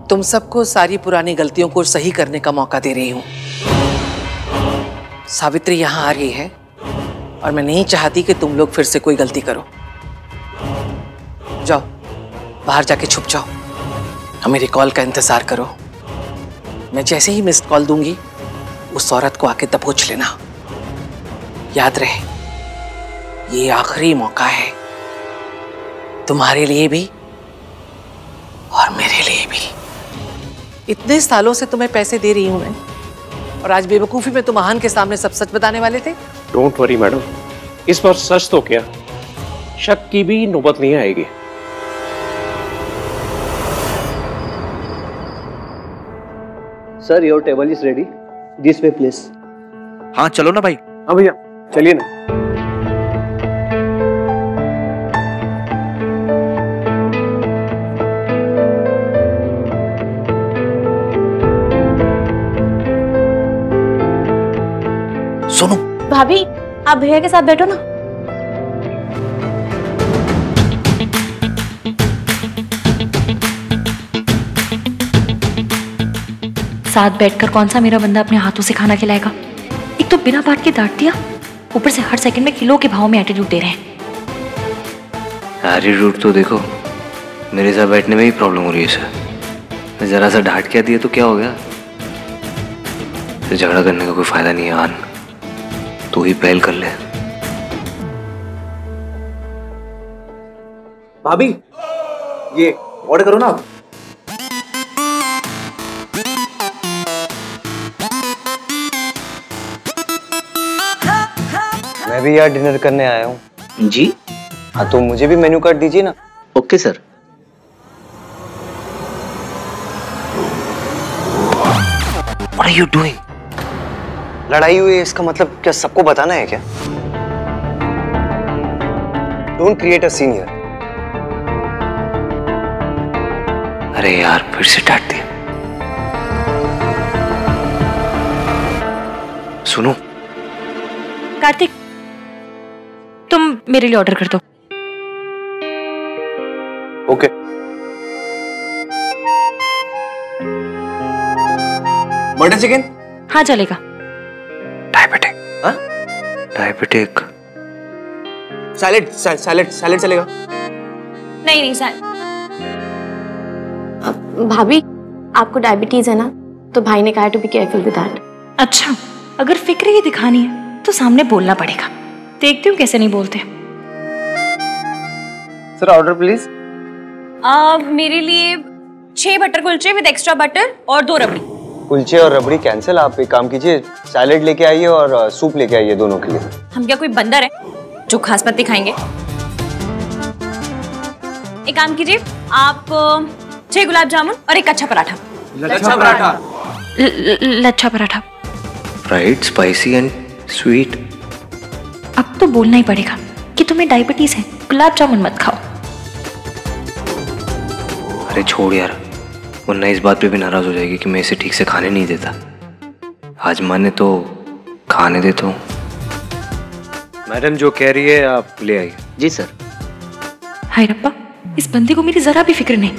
तुम सबको सारी पुरानी गलतियों को सही करने का मौका दे रही हूं। सावित्री यहां आ रही है और मैं नहीं चाहती कि तुम लोग फिर से कोई गलती करो। जाओ बाहर जाके छुप जाओ और मेरी कॉल का इंतजार करो। मैं जैसे ही मिस्ड कॉल दूंगी उस औरत को आके दबोच लेना। याद रहे ये आखिरी मौका है, तुम्हारे लिए भी और मेरे लिए भी। इतने सालों से तुम्हें पैसे दे रही हूं मैं, और आज बेवकूफी में तुम महान के सामने सब सच बताने वाले थे। डोंट वरी मैडम, इस बार सच तो क्या, शक की भी नौबत नहीं आएगी। Sir your table is ready, this way please. हाँ चलो ना भाई। हाँ भैया चलिए ना। सुनो भाभी, आप भैया के साथ बैठो ना। साथ बैठकर कौन सा मेरा बंदा अपने हाथों से खाना खिलाएगा? एक तो बिना बात के डांट दिया, ऊपर से हर सेकंड में किलो के भाव में एटीट्यूड दे रहे हैं। एटीट्यूड तो देखो, मेरे साथ बैठने में ही प्रॉब्लम हो रही है सर। मैं जरा सा डांट क्या दिया तो क्या हो गया? तो झगड़ा करने का कोई फायदा नहीं है। आन तू ही पहल कर ले। भाभी ये ऑर्डर करो ना आप। मैं भी यार डिनर करने आया हूँ। जी हाँ तो मुझे भी मेन्यू कार्ड दीजिए ना। Okay sir. What are you doing? लड़ाई हुई है इसका मतलब क्या सबको बताना है क्या? Don't create a scene here. अरे यार फिर से डांट दिया। सुनो कार्तिक, तुम मेरे लिए ऑर्डर कर दो। ओके। Butter chicken? हाँ चलेगा। डायबिटिक। हाँ? डायबिटिक। सैलेड सैलेड सैलेड चलेगा? नहीं नहीं सर। भाभी, आपको डायबिटीज है ना, तो भाई ने कहा to be careful with that. अच्छा, अगर फिक्र ही दिखानी है तो सामने बोलना पड़ेगा। देखती हूँ कैसे नहीं बोलते। Sir order please. मेरे लिए 6 butter kulche with extra butter और 2 रबड़ी। कुलचे और रबड़ी कैंसिल। आप एक काम कीजिए, सैलेड लेके आइए और सूप लेके आइए दोनों के लिए। हम क्या कोई बंदर है जो घास पत्ती खाएंगे? एक काम कीजिए, आप 6 गुलाब जामुन और 1 अच्छा paratha. Lachha paratha. Lachha paratha. Fried, spicy and sweet. अब तो बोलना ही पड़ेगा कि तुम्हें डायबिटीज है, गुलाब जामुन मत खाओ। अरे छोड़ यार, वरना इस बात पे भी नाराज हो जाएगी कि मैं इसे ठीक से खाने नहीं देता। आज माने तो खाने देता हूँ। मैडम जो कह रही है आप ले आइए। जी सर। हाय रब्बा, इस बंदे को मेरी जरा भी फिक्र नहीं।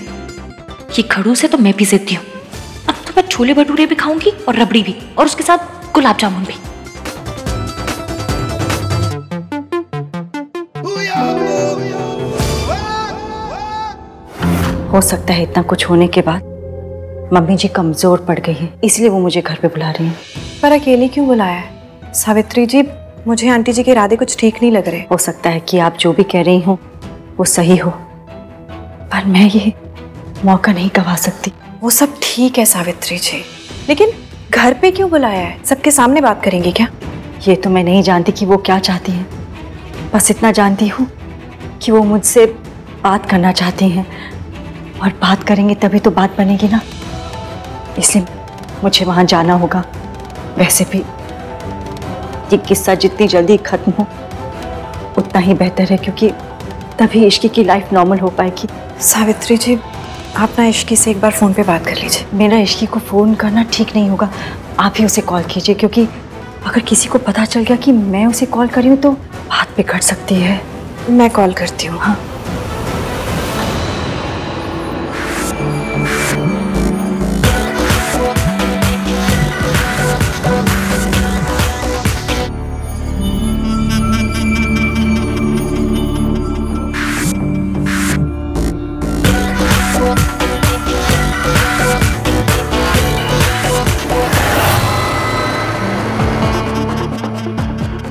ये खड़ूस है तो मैं भी जिद्दी हूँ। अब तो मैं छोले भटूरे भी खाऊंगी और रबड़ी भी, और उसके साथ गुलाब जामुन भी। हो सकता है इतना कुछ होने के बाद मम्मी जी कमजोर पड़ गई हैं, इसलिए वो मुझे घर पे बुला रही हैं। पर अकेले क्यों बुलाया है? सावित्री जी, मुझे आंटी जी के इरादे कुछ ठीक नहीं लग रहे। हो सकता है कि आप जो भी कह रही हो वो सही हो, पर मैं ये मौका नहीं गवा सकती। वो सब ठीक है सावित्री जी, लेकिन घर पे क्यों बुलाया है? सबके सामने बात करेंगे क्या? ये तो मैं नहीं जानती कि वो क्या चाहती हैं, बस इतना जानती हूँ कि वो मुझसे बात करना चाहती हैं, और बात करेंगे तभी तो बात बनेगी ना, इसलिए मुझे वहाँ जाना होगा। वैसे भी ये किस्सा जितनी जल्दी खत्म हो उतना ही बेहतर है, क्योंकि तभी इश्की की लाइफ नॉर्मल हो पाएगी। सावित्री जी, आप ना इश्की से एक बार फ़ोन पे बात कर लीजिए। मेरा इश्की को फ़ोन करना ठीक नहीं होगा, आप ही उसे कॉल कीजिए, क्योंकि अगर किसी को पता चल गया कि मैं उसे कॉल करी हूँ तो बात बिगड़ सकती है। मैं कॉल करती हूँ। हाँ।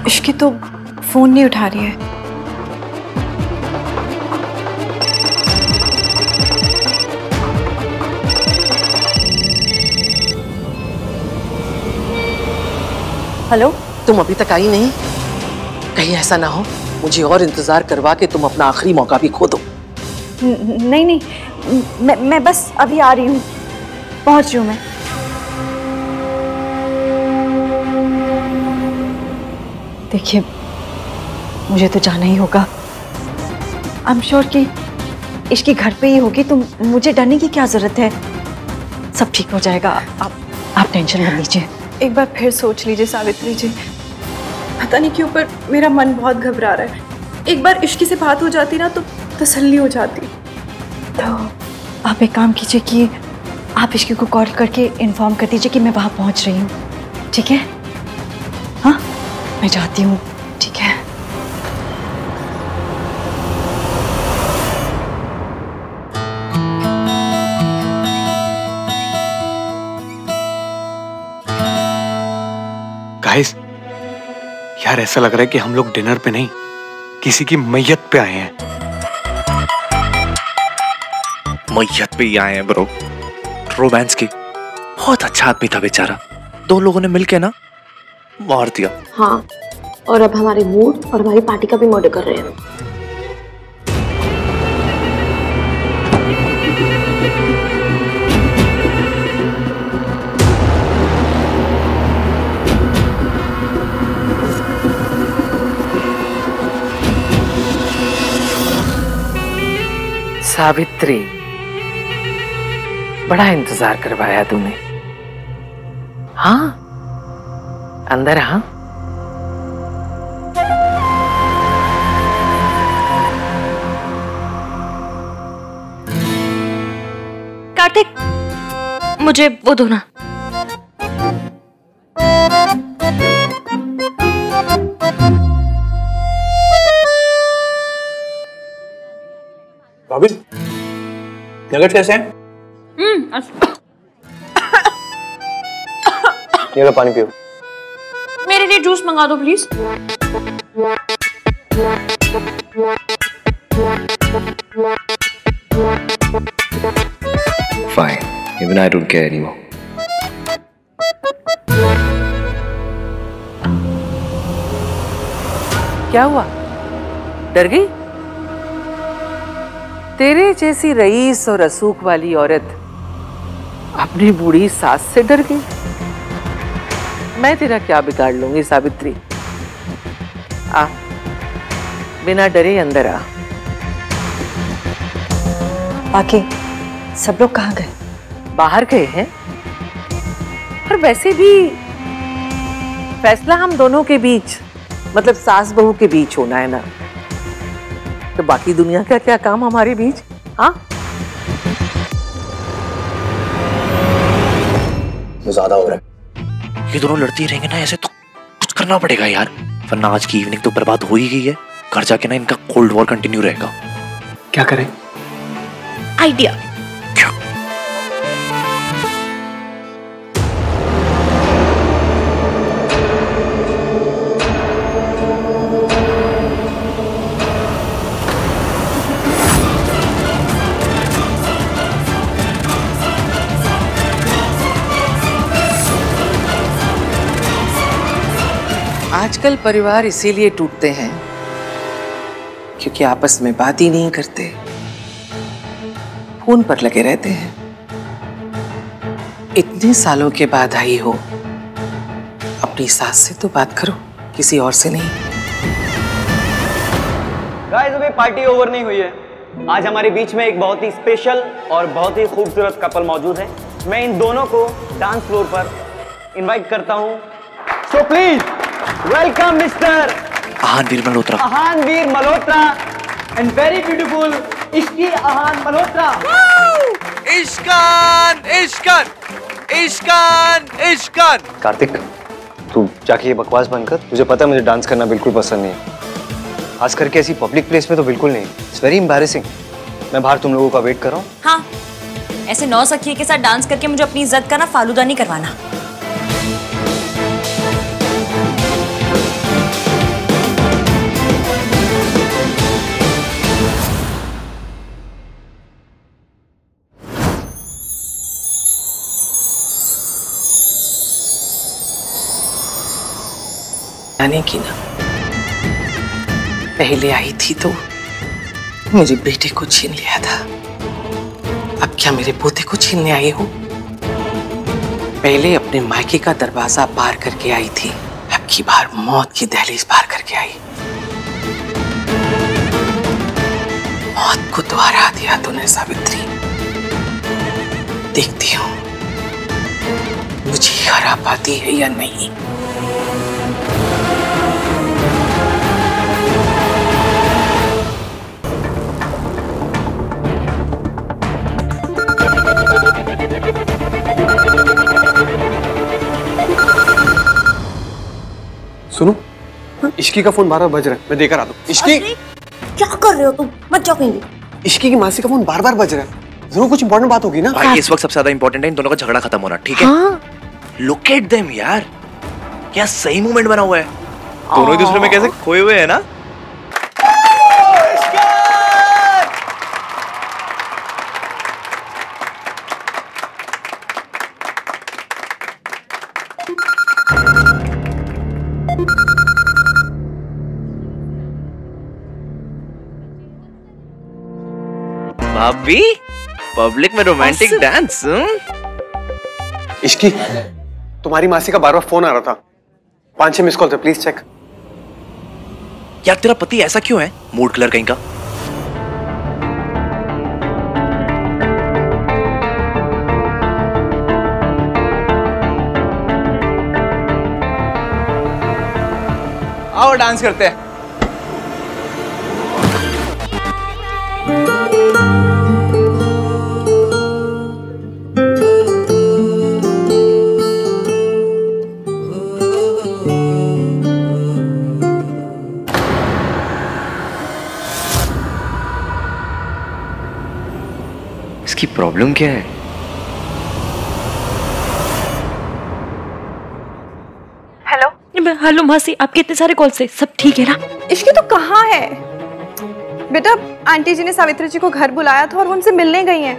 इश्की तो फोन नहीं उठा रही है। हेलो, तुम अभी तक आई नहीं? कहीं ऐसा ना हो मुझे और इंतजार करवा के तुम अपना आखिरी मौका भी खो दो। नहीं नहीं, मैं बस अभी आ रही हूँ, पहुँच रही हूँ मैं। देखिए, मुझे तो जाना ही होगा। आई एम श्योर कि इसकी घर पे ही होगी, तो मुझे डरने की क्या जरूरत है। सब ठीक हो जाएगा, आप टेंशन मत लीजिए। एक बार फिर सोच लीजिए सावित्री जी, पता नहीं क्यों पर मेरा मन बहुत घबरा रहा है। एक बार इश्की से बात हो जाती ना तो तसल्ली हो जाती। तो आप एक काम कीजिए कि आप इश्की को कॉल करके इन्फॉर्म कर दीजिए कि मैं वहाँ पहुँच रही हूँ, ठीक है? हाँ, मैं जाती हूँ, ठीक है? गाइस, यार ऐसा लग रहा है कि हम लोग डिनर पे नहीं, किसी की मैयत पे आए हैं। मैयत पे ही आए हैं ब्रो, रोमांस की। बहुत अच्छा आदमी था बेचारा, दो लोगों ने मिलके ना मार दिया। हाँ, और अब हमारे मूड और हमारी पार्टी का भी मर्डर कर रहे हैं। सावित्री, बड़ा इंतजार करवाया तूने। हाँ, अंदर हाँ। कार्तिक, मुझे वो दो ना। रॉबिन, नगेट्स कैसे हैं? ये लो पानी पियो। मेरे लिए जूस मंगा दो please. Fine, even I don't care anymore. क्या हुआ? डर गई? तेरे जैसी रईस और रसूख वाली औरत अपनी बूढ़ी सास से डर गई? मैं तेरा क्या बिगाड़ लूंगी सावित्री। आ, बिना डरे अंदर आ। बाकी सब लोग कहाँ गए? बाहर गए हैं। और वैसे भी फैसला हम दोनों के बीच, मतलब सास बहू के बीच होना है ना, तो बाकी दुनिया का क्या काम हमारे बीच? हाँ, ज्यादा हो रहा है। ये दोनों लड़ती रहेंगे ना ऐसे तो कुछ करना पड़ेगा यार, वरना आज की इवनिंग तो बर्बाद हो ही गई है। घर जाके ना इनका कोल्ड वॉर कंटिन्यू रहेगा। क्या करें? आइडिया। क्या? आजकल परिवार इसीलिए टूटते हैं क्योंकि आपस में बात ही नहीं करते, फोन पर लगे रहते हैं। इतने सालों के बाद आई हो, अपनी सास से तो बात करो, किसी और से नहीं। गाइस, अभी पार्टी ओवर नहीं हुई है। आज हमारे बीच में एक बहुत ही स्पेशल और बहुत ही खूबसूरत कपल मौजूद है। मैं इन दोनों को डांस फ्लोर पर इनवाइट करता हूं। So please welcome mister Aahanveer Malhotra. Aahanveer Malhotra and very beautiful Ishqi Aahan Malhotra. Ishkaan Ishkaan Ishkaan Ishkaan. Kartik, तू जाके ये बकवास बंद कर। तुझे पता है मुझे डांस करना बिल्कुल पसंद नहीं है, खास करके ऐसी पब्लिक प्लेस में तो बिल्कुल नहीं। It's very embarrassing. मैं बाहर तुम लोगों का वेट कर रहा हूँ। हाँ, ऐसे नौसखिए के साथ डांस करके मुझे अपनी इज्जत का ना फालूदा नहीं करवाना। आने की ना, पहले आई थी तो मेरे बेटे को छीन लिया था, अब क्या मेरे पोते को छीनने आए हो? पहले अपने मायके का दरवाजा पार करके आई थी, अब की बार मौत की दहलीज पार करके आई। मौत को तो हरा दिया तूने सावित्री। देखती हूँ मुझे हरा पाती है या नहीं। सुनो, इश्की का फोन बार-बार बज रहा है, मैं देकर आता हूँ। इश्की, क्या कर रहे हो तुम? मत जाओ कहीं। इश्की की मासी का फोन बार-बार बज रहा है, जरूर कुछ इंपॉर्टेंट बात होगी ना। भाई इस वक्त सबसे ज्यादा इंपॉर्टेंट है इन दोनों का झगड़ा खत्म होना, ठीक है? लुक एट देम यार, क्या सही मूवमेंट बना हुआ है। दोनों एक दूसरे में कैसे खोए हुए हैं ना। भाभी, पब्लिक में रोमांटिक डांस। इश्की, तुम्हारी मासी का बार-बार फोन आ रहा था, 5-6 मिस कॉल थे, प्लीज चेक। यार तेरा पति ऐसा क्यों है, मूड किलर कहीं का? आओ डांस करते हैं। इसकी प्रॉब्लम क्या है? हेलो हेलो मासी, आपके इतने सारे कॉल से सब ठीक है ना? इश्की तो कहाँ है बेटा? आंटी जी ने सावित्री जी को घर बुलाया था और वो उनसे मिलने गई हैं।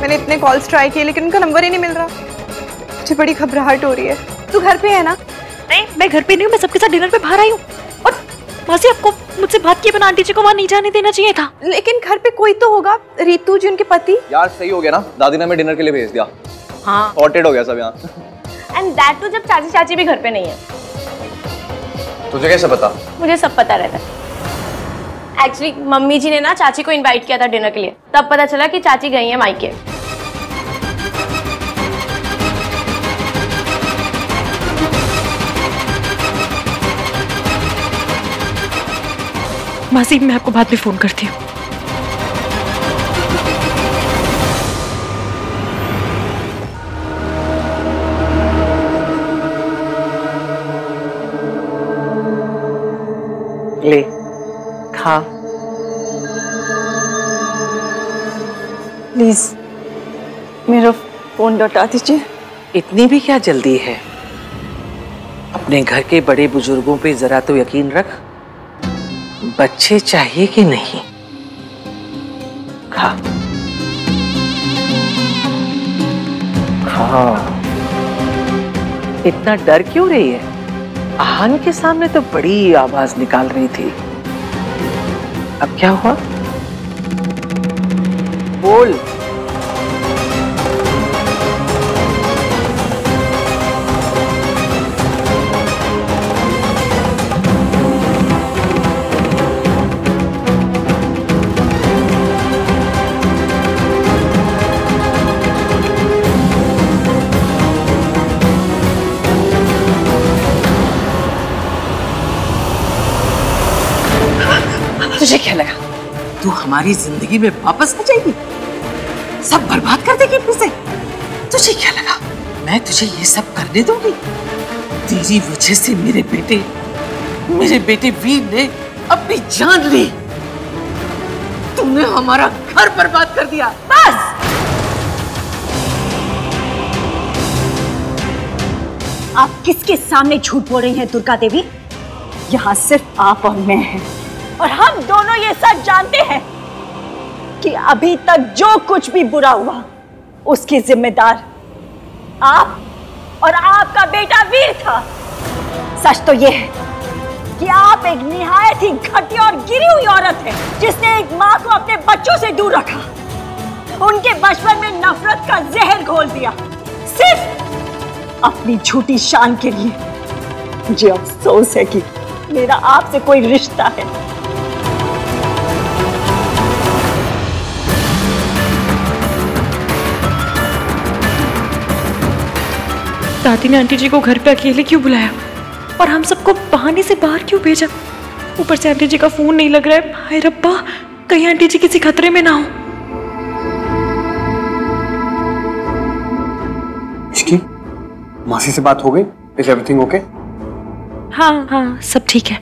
मैंने इतने कॉल्स ट्राई किए लेकिन उनका नंबर ही नहीं मिल रहा। मुझे बड़ी घबराहट हो रही है। तू घर पे है ना? नहीं, मैं घर पे नहीं हूँ, मैं सबके साथ डिनर पे बाहर आई हूँ। और मासी, आपको मुझसे बात किए बिना आंटी जी को वहाँ नहीं जाने देना चाहिए था। लेकिन घर पे कोई तो होगा, रीतू जी उनके पति। यार सही हो गया ना, दादी ने हमें डिनर के लिए भेज दिया। हाँ, सॉर्टेड हो गया सब यहाँ। एंड दैट टू जब चाची चाची भी घर पे नहीं है। तुझे कैसे पता? मुझे सब पता रहता है। एक्चुअली मम्मी जी ने ना चाची को इनवाइट किया था डिनर के लिए, तब पता चला कि चाची गई है मायके। मासी, मैं आपको बाद में फोन करती हूँ। ले खा। प्लीज मेरा फोन लौटा दीजिए। इतनी भी क्या जल्दी है? अपने घर के बड़े बुजुर्गों पे जरा तो यकीन रख। बच्चे चाहिए कि नहीं? खा खा। इतना डर क्यों रही है? आहान के सामने तो बड़ी आवाज निकाल रही थी। अब क्या हुआ? बोल। तुझे क्या लगा तू हमारी जिंदगी में वापस आ जाएगी, सब बर्बाद कर देगी फिर से? तुझे क्या लगा मैं तुझे ये सब करने दूंगी? तेरी वजह से मेरे बेटे वीर ने अपनी जान ली। तूने हमारा घर बर्बाद कर दिया। बस आप किसके सामने झूठ बोल रही हैं दुर्गा देवी? यहाँ सिर्फ आप और मैं हैं, और हम दोनों ये सच जानते हैं कि अभी तक जो कुछ भी बुरा हुआ उसकी जिम्मेदार आप और आपका बेटा वीर था। सच तो ये है कि आप एक निहायत ही घटिया और गिरी हुई औरत है, जिसने एक माँ को अपने बच्चों से दूर रखा, उनके बचपन में नफरत का जहर घोल दिया, सिर्फ अपनी झूठी शान के लिए। मुझे अफसोस है कि मेरा आपसे कोई रिश्ता है। दादी ने आंटी जी को घर पे अकेले क्यों बुलाया और हम सबको बहाने से बाहर क्यों भेजा? ऊपर से आंटी जी का फोन नहीं लग रहा है। हाय रब्बा, कहीं आंटी जी किसी खतरे में ना हो। इश्की, मासी से बात हो गई? Is everything okay? हाँ हाँ, सब ठीक है।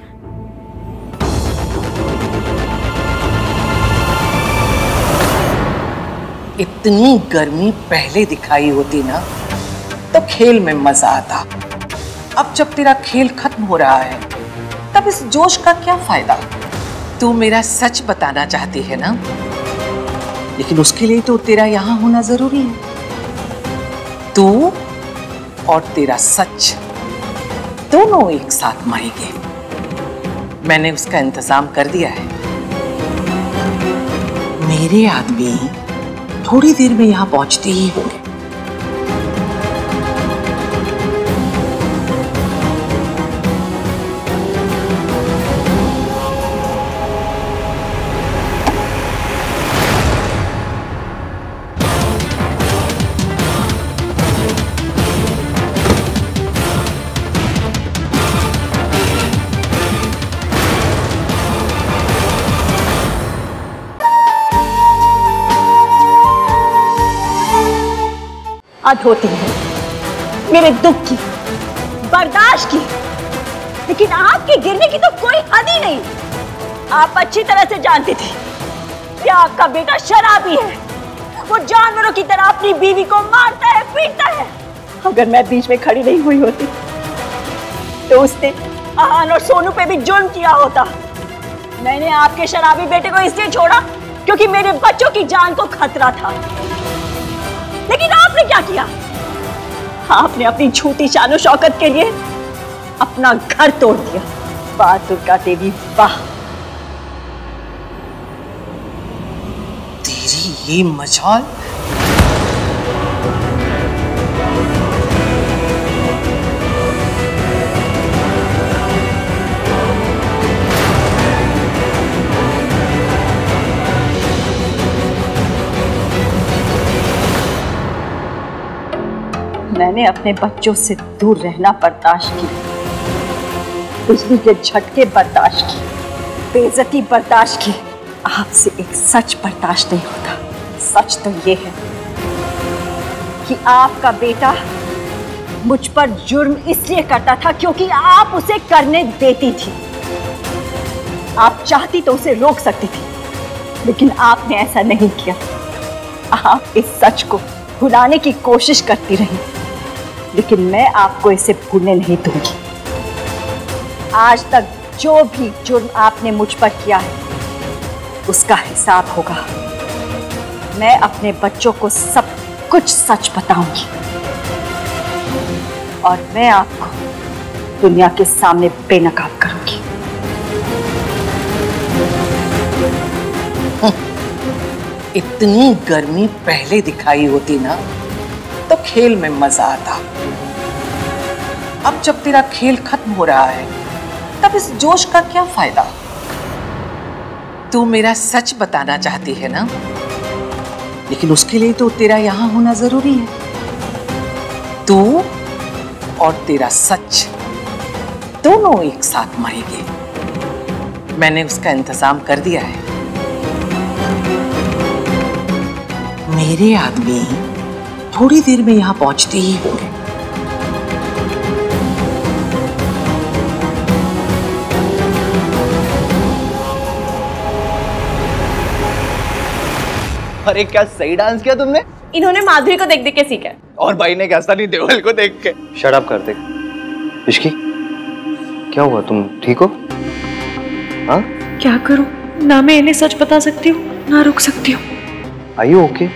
इतनी गर्मी पहले दिखाई होती ना तो खेल में मजा आता। अब जब तेरा खेल खत्म हो रहा है तब इस जोश का क्या फायदा? तू मेरा सच बताना चाहती है ना, लेकिन उसके लिए तो तेरा यहाँ होना जरूरी है। तू और तेरा सच दोनों एक साथ मरेंगे। मैंने उसका इंतजाम कर दिया है। मेरे आदमी थोड़ी देर में यहाँ पहुंचते ही होंगे। हद होती है मेरे दुख की, बर्दाश्त की, लेकिन आपके गिरने की तो कोई हद ही नहीं। आप अच्छी तरह से जानते थे कि आपका बेटा शराबी है। वो जानवरों की तरह अपनी बीवी को मारता है, पीटता है। अगर मैं बीच में खड़ी नहीं हुई होती तो उसने आहान और सोनू पे भी जुर्म किया होता। मैंने आपके शराबी बेटे को इसलिए छोड़ा क्योंकि मेरे बच्चों की जान को खतरा था। लेकिन आपने क्या किया? आपने अपनी झूठी शान शौकत के लिए अपना घर तोड़ दिया। वाह दुर्गा देवी वाह। तेरी ये मजाल। मैंने अपने बच्चों से दूर रहना बर्दाश्त किया, बिजली के झटके बर्दाश्त किए, बेइज्जती बर्दाश्त की। आपसे एक सच बर्दाश्त नहीं होता। सच तो ये है कि आपका बेटा मुझ पर जुर्म इसलिए करता था क्योंकि आप उसे करने देती थी। आप चाहती तो उसे रोक सकती थी, लेकिन आपने ऐसा नहीं किया। आप इस सच को भुलाने की कोशिश करती रही, लेकिन मैं आपको इसे भूलने नहीं दूंगी। आज तक जो भी जुर्म आपने मुझ पर किया है उसका हिसाब होगा। मैं अपने बच्चों को सब कुछ सच बताऊंगी और मैं आपको दुनिया के सामने बेनकाब करूंगी। इतनी गर्मी पहले दिखाई होती ना तो खेल में मजा आता। अब जब तेरा खेल खत्म हो रहा है तब इस जोश का क्या फायदा? तू मेरा सच बताना चाहती है ना, लेकिन उसके लिए तो तेरा यहाँ होना जरूरी है। तू और तेरा सच दोनों एक साथ मरेंगे। मैंने उसका इंतजाम कर दिया है। मेरे आदमी थोड़ी देर में यहाँ पहुंचते ही होंगे। अरे क्या सही डांस किया तुमने। इन्होंने माधुरी को देख देख के सीखा है। और भाई ने क्या सनी देओल को देख के। शट अप कर दे। इश्की, क्या हुआ? तुम ठीक हो? हाँ? क्या करूं? ना मैं इन्हें सच बता सकती हूँ ना रुक सकती हूँ। Are you okay?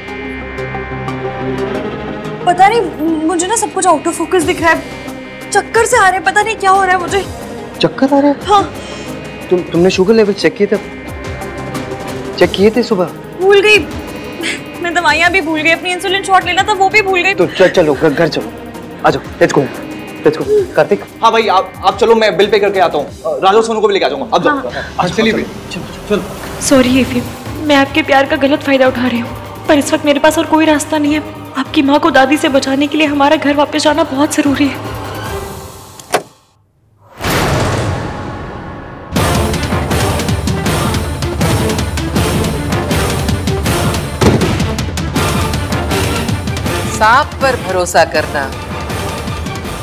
पता नहीं, मुझे ना सब कुछ आउट ऑफ फोकस दिख रहा है। चक्कर से आ रहे, पता नहीं क्या हो रहा है मुझे। चक्कर आ रहा है? हाँ। तुमने शुगर लेवल चेक किए थे? चेक किए थे सुबह? भूल गई, मैं दवाइयाँ भी भूल गई, अपनी इंसुलिन शॉट लेना था वो भी भूल गई। तो चलो घर चलो, आ जाओ, लेट्स गो। कार्तिक। हाँ भाई आप चलो, मैं बिल पे करके आता हूँ। राजू सोनू को भी लेके आ जाऊंगा। अब जाओ। चलिए चलो। सॉरी एफी, मैं आपके प्यार का गलत फायदा उठा रही हूँ, पर इस वक्त मेरे पास और कोई रास्ता नहीं है। आपकी माँ को दादी से बचाने के लिए हमारा घर वापस जाना बहुत जरूरी है। सांप पर भरोसा करना,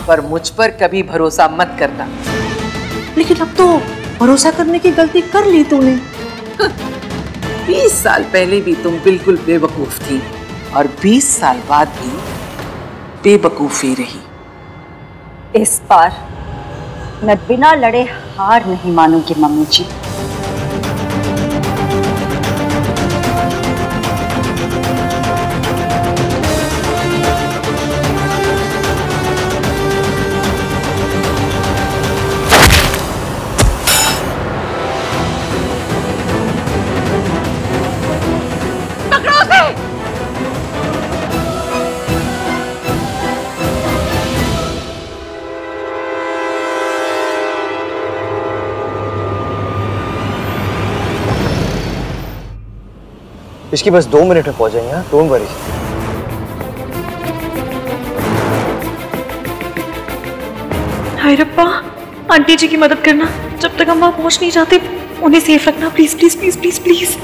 पर मुझ पर कभी भरोसा मत करना। लेकिन अब तो भरोसा करने की गलती कर ली तूने। 20 साल पहले भी तुम बिल्कुल बेवकूफ थी और 20 साल बाद भी बेवकूफी रही। इस बार मैं बिना लड़े हार नहीं मानूंगी मम्मी जी। इसकी बस 2 मिनट में पहुंच जाएंगे। हाँ, डोंट वरी। हाय रब्बा, आंटी जी की मदद करना, जब तक हम वहां पहुंच नहीं जाते उन्हें सेफ रखना, please please please please please.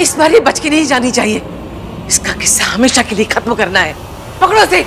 इस बार ये बच के नहीं जानी चाहिए, इसका किस्सा हमेशा के लिए खत्म करना है। पकड़ो इसे।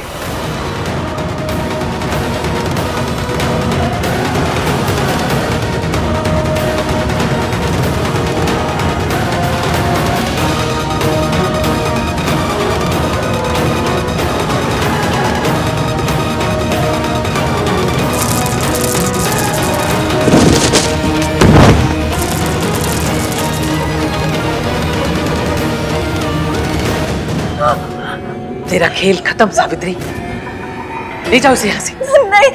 तेरा खेल खत्म सावित्री, ले जाओ इसे यहाँ से। नहीं।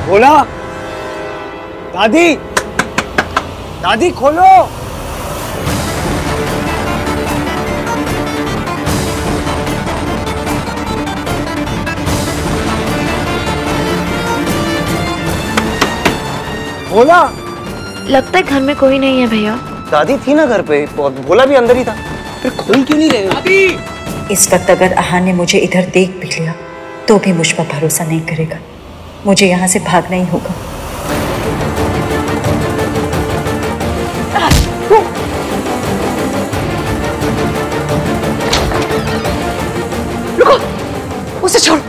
बोला दादी, दादी खोलो। भोला, लगता है घर में कोई नहीं है भैया। दादी थी ना घर पे, भोला भी अंदर ही था, फिर खोल क्यों नहीं रहे? दादी। इस वक्त अगर आहा ने मुझे इधर देख भी लिया तो भी मुझ पर भरोसा नहीं करेगा। मुझे यहाँ से भागना ही होगा। रुको, उसे छोड़ो,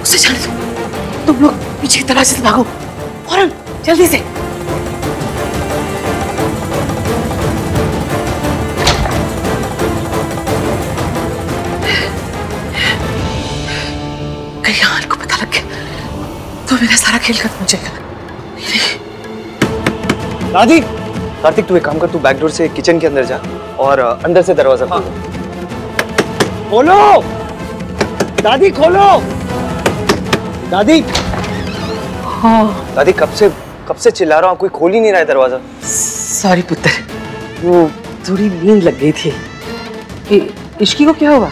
उसे जाने दो। तुम लोग पीछे की तलाशी से भागो, फौरन, जल्दी से। कहीं हाल को पता लग गया तो मेरा सारा खेल खत्म हो जाएगा। दादी। कार्तिक तू एक काम कर, तू बैक डोर से किचन के अंदर जा और अंदर से दरवाजा खोल। खोलो दादी, खोलो दादी। हाँ दादी, कब से चिल्ला रहा हूँ, कोई खोल ही नहीं रहा है दरवाजा। सॉरी पुत्र, वो थोड़ी नींद लग गई थी। इश्की को क्या हुआ?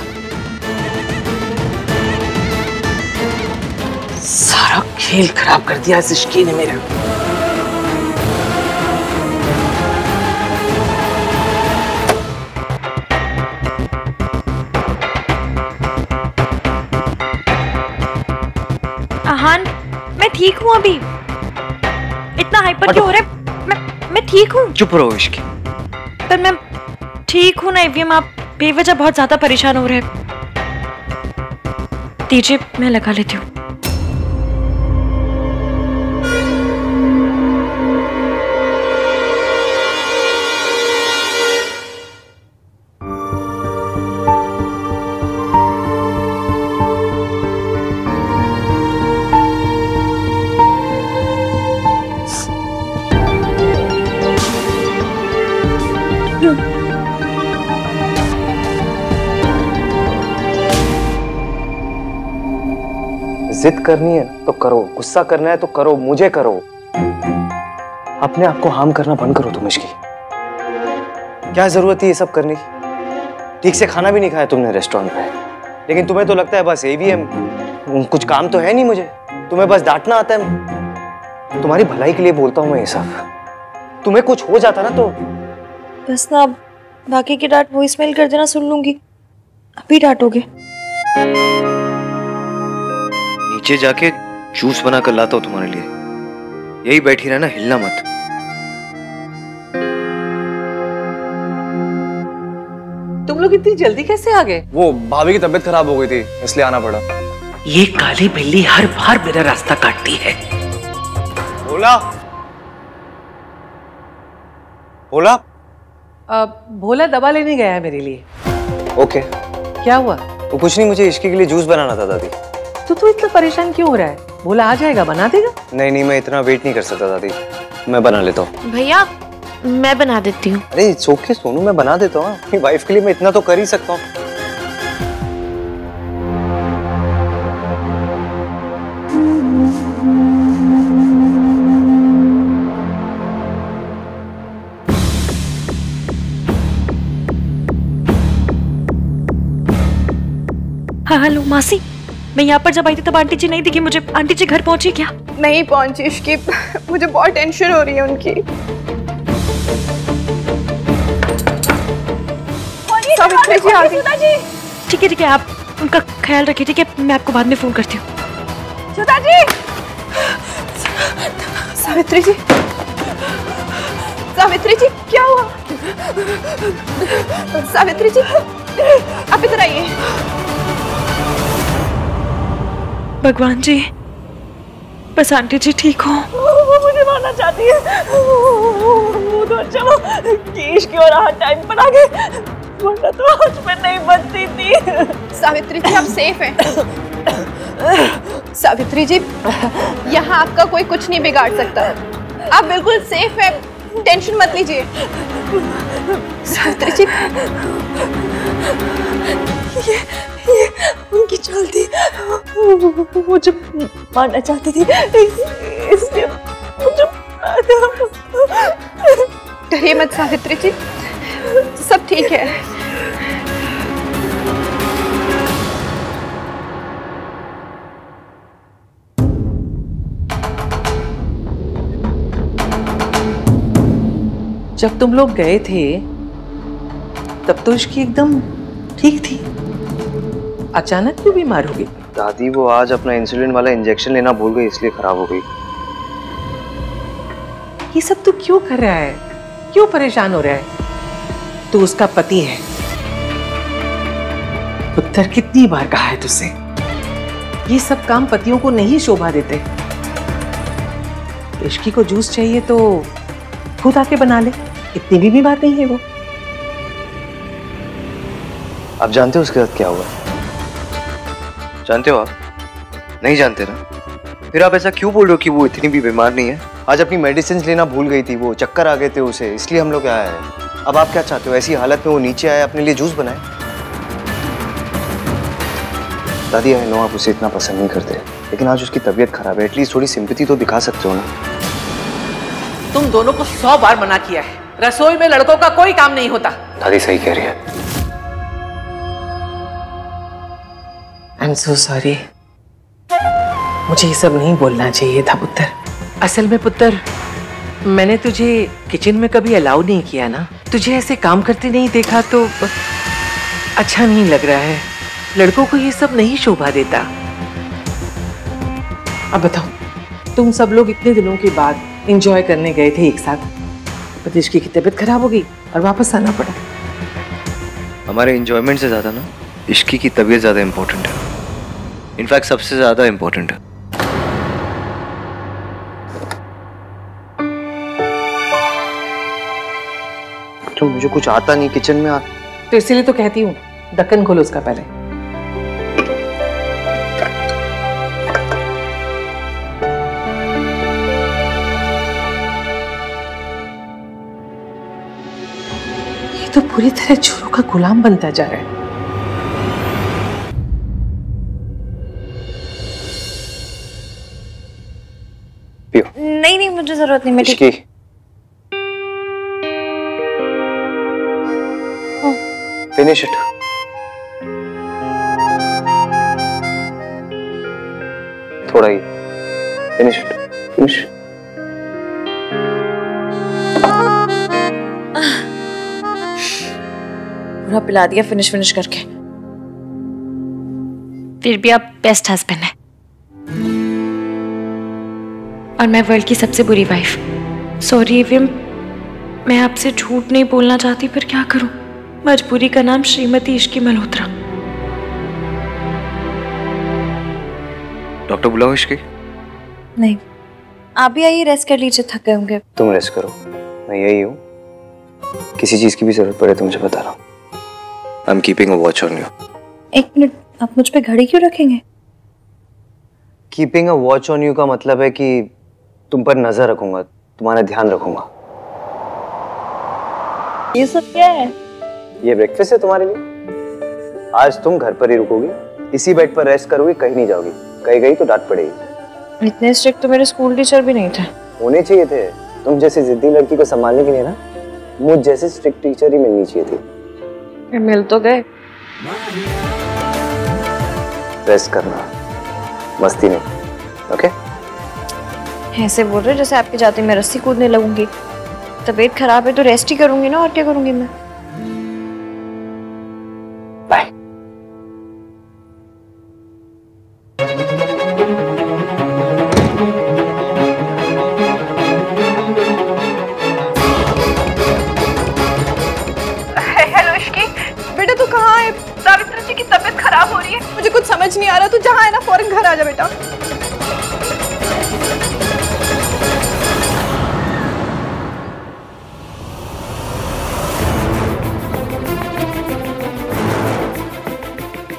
सारा खेल खराब कर दिया इस इश्की ने मेरा। आहान, मैं ठीक हूँ अभी। इतना हाइपर क्यों हो रहा है? मैं ठीक हूँ। चुप रहो इश्की। पर मैं ठीक हूँ ना एवीएम, आप बेवजह बहुत ज्यादा परेशान हो रहे हैं। दीजिए मैं लगा लेती हूँ। जिद करनी है तो करो, गुस्सा करना है तो करो, मुझे करो। अपने आप को हार्म करना बंद करो तुम इश्की। क्या जरूरत है ये सब करने की? ठीक से खाना भी नहीं खाया तुमने रेस्टोरेंट पे, लेकिन तुम्हें तो लगता है बस AVM, कुछ काम तो है नहीं मुझे, तुम्हें बस डांटना आता है। तुम्हारी भलाई के लिए बोलता हूँ मैं ये सब। तुम्हें कुछ हो जाता ना तो बस ना, अब बाकी की डांट वॉइसमेल कर देना, सुन लूंगी। अभी डांटोगे? नीचे जाके जूस बना कर लाता हूँ तुम्हारे लिए, यही बैठी रहना, हिलना मत। तुम लोग इतनी जल्दी कैसे आ गए? वो भाभी की तबीयत खराब हो गई थी, इसलिए आना पड़ा। ये काली बिल्ली हर बार मेरा रास्ता काटती है। भोला, भोला। भोला दवा लेने गया है मेरे लिए। ओके। क्या हुआ? वो कुछ नहीं, मुझे इश्की के लिए जूस बनाना था दादी। तो इतना परेशान क्यों हो रहा है? भोला आ जाएगा, बना देगा। नहीं नहीं, मैं इतना वेट नहीं कर सकता दादी, मैं बना लेता हूँ। भैया मैं बना देती हूँ। अरे इट्स ओके सोनू, मैं बना देता हूँ। अपनी वाइफ के लिए मैं इतना तो कर ही सकता हूँ। हाँ हेलो मासी, मैं यहाँ पर जब आई थी तब आंटी जी नहीं दिखी मुझे। आंटी जी घर पहुंची क्या? नहीं पहुंची इश्की, मुझे बहुत टेंशन हो रही है उनकी। सावित्री जी आ गई। ठीक है आप उनका ख्याल रखिए, ठीक है? मैं आपको बाद में फोन करती हूँ। सुधा जी, सावित्री जी, सावित्री जी क्या हुआ? सावित्री जी आप इधर आइए। भगवान जी, बस आंटी जी ठीक हो। वो मुझे मारना चाहती है। वो तो अच्छा वो केश की और हर टाइम पर आ गए, वरना तो आज मैं नहीं बचती थी। सावित्री जी आप सेफ हैं। सावित्री जी, यहाँ आपका कोई कुछ नहीं बिगाड़ सकता, आप बिल्कुल सेफ हैं, टेंशन मत लीजिए। सावित्री जी, ये उनकी चाल थी, वो मुझे मारना चाहती थी, इसलिए मुझे डरिए मत सावित्री जी, सब ठीक है। जब तुम लोग गए थे तब तो इसकी एकदम ठीक थी, अचानक क्यों बीमार हो गई? दादी वो आज अपना इंसुलिन वाला इंजेक्शन लेना भूल गई, इसलिए खराब हो गई। ये सब तू क्यों कर रहा है? क्यों परेशान हो रहा है? तू उसका पति है। पुत्र कितनी बार कहा है तुझसे, ये सब काम पतियों को नहीं शोभा देते। इश्की को जूस चाहिए तो खुद आके बना ले, इतनी भी बात नहीं है वो। आप जानते हो उसके साथ क्या हुआ? जानते हो आप? नहीं जानते ना? फिर आप ऐसा क्यों बोल रहे हो कि वो इतनी भी बीमार नहीं है? आज अपनी मेडिसिन लेना भूल गई थी, वो चक्कर आ गए थे उसे, इसलिए हम लोग आए हैं। अब आप क्या चाहते हो? ऐसी हालत में वो नीचे आए, अपने लिए जूस बनाए? दादी आई नो आप उसे इतना पसंद नहीं करते, लेकिन आज उसकी तबीयत खराब है, एटलीस्ट थोड़ी सिंपैथी तो दिखा सकते हो ना। तुम दोनों को 100 बार मना किया है, रसोई में लड़कों का कोई काम नहीं होता। दादी सही कह रही है। आई एम सो सॉरी, मुझे ये सब नहीं बोलना चाहिए था पुत्र। असल में पुत्र, मैंने तुझे किचन में कभी अलाउ नहीं किया ना, तुझे ऐसे काम करते नहीं देखा तो अच्छा नहीं लग रहा है। लड़कों को ये सब नहीं शोभा देता। अब बताओ, तुम सब लोग इतने दिनों के बाद एंजॉय करने गए थे एक साथ, पर इश्की की तबीयत खराब हो गई और वापस आना पड़ा। हमारे एंजॉयमेंट से ज्यादा ना इश्की की तबीयत ज्यादा इंपॉर्टेंट है, इनफैक्ट सबसे ज्यादा इंपॉर्टेंट है। तो मुझे कुछ आता नहीं किचन में तो इसीलिए तो कहती हूँ ढक्कन खोलो उसका पहले। तो पूरी तरह चोरों का गुलाम बनता जा रहा है। नहीं नहीं मुझे जरूरत नहीं, मैं ठीक। Finish it. थोड़ा ही। Finish it. फिनिश। पूरा पिला दिया फिनिश फिनिश करके। फिर भी आप बेस्ट हस्बैंड हैं और मैं वर्ल्ड की सबसे बुरी वाइफ। सॉरी एवियम, मैं आपसे झूठ नहीं बोलना चाहती पर क्या करूं, मजबूरी का नाम श्रीमती इश्की मल्होत्रा। डॉक्टर बुलाओ इश्की? नहीं, आप भी आइए, रेस्ट कर लीजिए, थक गए होंगे। तुम रेस्ट करो, मैं यही हूँ। किसी चीज की भी जरूरत पड़े तो मुझे बता रहा हूँ। I am keeping a watch on you. एक मिनट, आप मुझ पे घड़ी क्यों रखेंगे? Keeping a watch on you का मतलब है कि तुम पर नजर रखूंगा, तुम्हारा ध्यान रखूंगा। ये सब क्या है? ये ब्रेकफास्ट है तुम्हारे लिए। आज तुम घर पर ही रुकोगी, इसी बेड पर रेस्ट करोगी, कहीं नहीं जाओगी। कहीं गई तो डांट पड़ेगी। इतने स्ट्रिक्ट तो मेरे स्कूल टीचर भी नहीं थे। होने चाहिए थे। तुम जैसी जिद्दी लड़की को संभालने के लिए ना मुझ जैसे स्ट्रिक्ट टीचर ही मिलनी चाहिए थी। मिल तो गए। रेस्ट करना, मस्ती नहीं। ओके? ऐसे बोल रहे जैसे आपके जाते मैं रस्सी कूदने लगूंगी। तबीयत खराब है तो रेस्ट ही करूंगी ना, और क्या करूंगी मैं? बाय। हेलो इश्की, बेटा तू कहाँ है? सावित्री जी की तबीयत खराब हो रही है, मुझे कुछ समझ नहीं आ रहा। तू जहाँ है ना फौरन घर आ जा बेटा।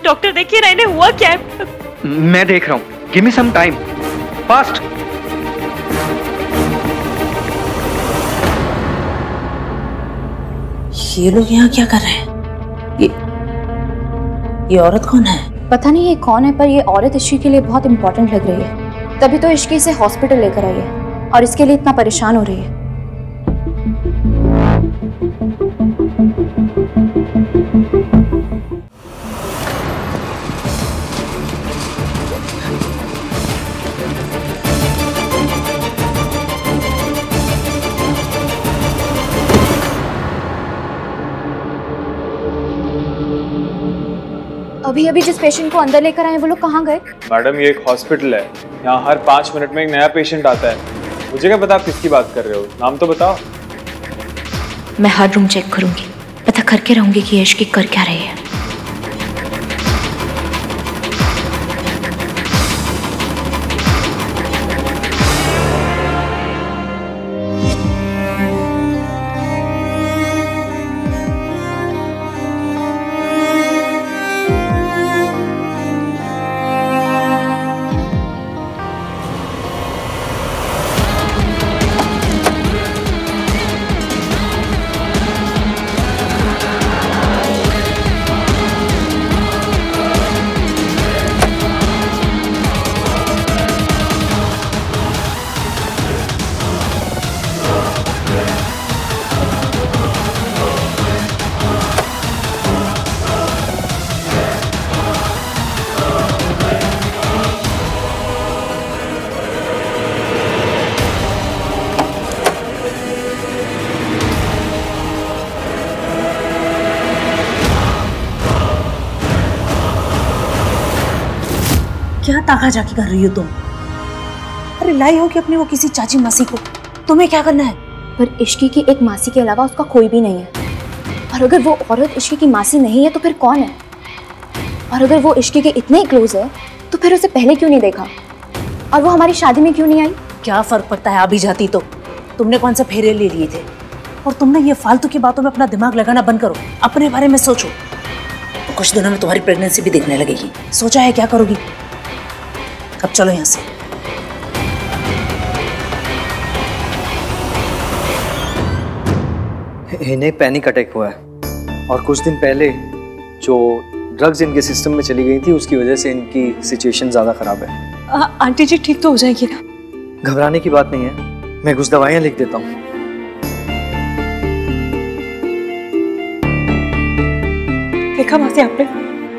डॉक्टर देखिए ना, इन्हें हुआ क्या है? मैं देख रहा हूँ, give me some time, fast. ये लोग यहाँ क्या कर रहे हैं? ये औरत कौन है? पता नहीं ये कौन है, पर ये औरत इश्की के लिए बहुत इंपॉर्टेंट लग रही है। तभी तो इश्की से हॉस्पिटल लेकर आई है और इसके लिए इतना परेशान हो रही है। अभी अभी जिस पेशेंट को अंदर लेकर आए वो लोग कहाँ गए? मैडम ये एक हॉस्पिटल है, यहाँ हर 5 मिनट में एक नया पेशेंट आता है। मुझे क्या पता आप किसकी बात कर रहे हो, नाम तो बताओ। मैं हर रूम चेक करूंगी, पता करके रहूंगी कि इश्की कर क्या रही है। क्या ताका झाकी कर रही हो तुम? अरे लाई हो कि अपनी वो किसी चाची मासी को, तुम्हें क्या करना है? पर इश्की की एक मासी के अलावा उसका कोई भी नहीं है। और अगर वो औरत इश्की की मासी नहीं है तो फिर कौन है? और अगर वो इश्की के इतने क्लोज है तो फिर उसे पहले क्यों नहीं देखा? और वो हमारी शादी में क्यों नहीं आई? क्या फर्क पड़ता है, आ भी जाती तो। तुमने कौन सा फेरे ले लिए थे? और तुम ना ये फालतू की बातों में अपना दिमाग लगाना बंद करो, अपने बारे में सोचो। तो कुछ दिनों में तुम्हारी प्रेगनेंसी भी दिखने लगेगी। सोचा है क्या करोगी? अब चलो यहाँ से। इन्हें पैनिक अटैक हुआ है। और कुछ दिन पहले जो ड्रग्स इनके सिस्टम में चली गई थी उसकी वजह से इनकी सिचुएशन ज़्यादा ख़राब है। आंटी जी ठीक तो हो जाएगी ना? घबराने की बात नहीं है, मैं कुछ दवाइयाँ लिख देता हूँ। देखा मासी आपने,